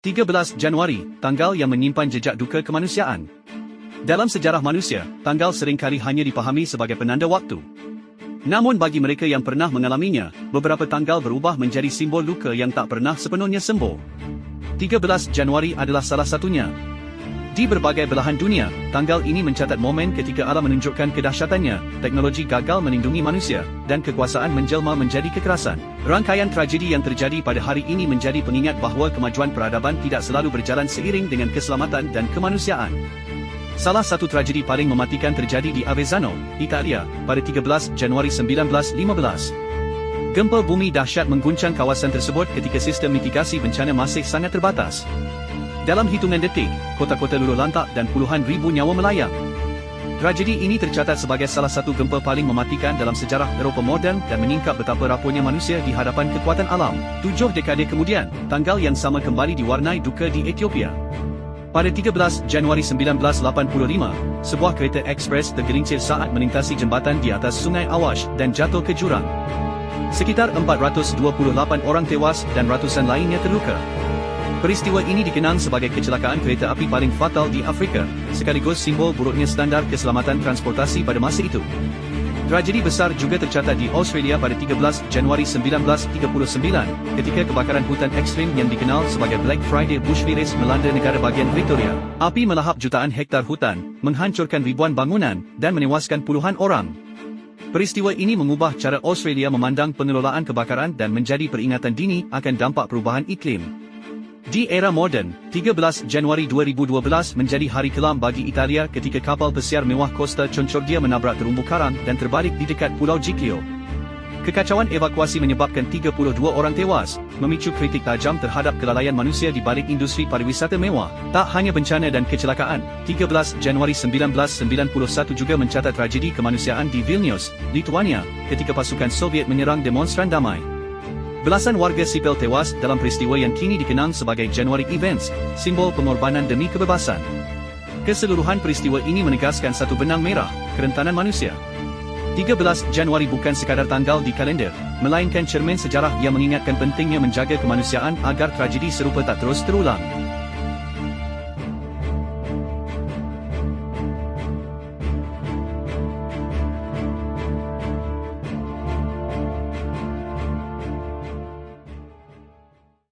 13 Januari, tanggal yang menyimpan jejak duka kemanusiaan. Dalam sejarah manusia, tanggal seringkali hanya dipahami sebagai penanda waktu. Namun bagi mereka yang pernah mengalaminya, beberapa tanggal berubah menjadi simbol luka yang tak pernah sepenuhnya sembuh. 13 Januari adalah salah satunya. Di berbagai belahan dunia, tanggal ini mencatat momen ketika alam menunjukkan kedahsyatannya, teknologi gagal melindungi manusia, dan kekuasaan menjelma menjadi kekerasan. Rangkaian tragedi yang terjadi pada hari ini menjadi pengingat bahawa kemajuan peradaban tidak selalu berjalan seiring dengan keselamatan dan kemanusiaan. Salah satu tragedi paling mematikan terjadi di Avezzano, Italia, pada 13 Januari 1915. Gempa bumi dahsyat mengguncang kawasan tersebut ketika sistem mitigasi bencana masih sangat terbatas. Dalam hitungan detik, kota-kota luluh lantak dan puluhan ribu nyawa melayang. Tragedi ini tercatat sebagai salah satu gempa paling mematikan dalam sejarah Eropah moden dan menyingkap betapa rapuhnya manusia di hadapan kekuatan alam. 7 dekade kemudian, tanggal yang sama kembali diwarnai duka di Ethiopia. Pada 13 Januari 1985, sebuah kereta ekspres tergelincir saat melintasi jembatan di atas Sungai Awash dan jatuh ke jurang. Sekitar 428 orang tewas dan ratusan lainnya terluka. Peristiwa ini dikenang sebagai kecelakaan kereta api paling fatal di Afrika, sekaligus simbol buruknya standar keselamatan transportasi pada masa itu. Tragedi besar juga tercatat di Australia pada 13 Januari 1939, ketika kebakaran hutan ekstrim yang dikenal sebagai Black Friday bushfires melanda negara bahagian Victoria. Api melahap jutaan hektar hutan, menghancurkan ribuan bangunan, dan menewaskan puluhan orang. Peristiwa ini mengubah cara Australia memandang pengelolaan kebakaran dan menjadi peringatan dini akan dampak perubahan iklim. Di era moden, 13 Januari 2012 menjadi hari kelam bagi Italia ketika kapal pesiar mewah Costa Concordia menabrak terumbu karang dan terbalik di dekat Pulau Giglio. Kekacauan evakuasi menyebabkan 32 orang tewas, memicu kritik tajam terhadap kelalaian manusia di balik industri pariwisata mewah. Tak hanya bencana dan kecelakaan, 13 Januari 1991 juga mencatat tragedi kemanusiaan di Vilnius, Lithuania, ketika pasukan Soviet menyerang demonstran damai. Belasan warga sipil tewas dalam peristiwa yang kini dikenang sebagai January Events, simbol pengorbanan demi kebebasan. Keseluruhan peristiwa ini menegaskan satu benang merah, kerentanan manusia. 13 Januari bukan sekadar tanggal di kalender, melainkan cermin sejarah yang mengingatkan pentingnya menjaga kemanusiaan agar tragedi serupa tak terus terulang.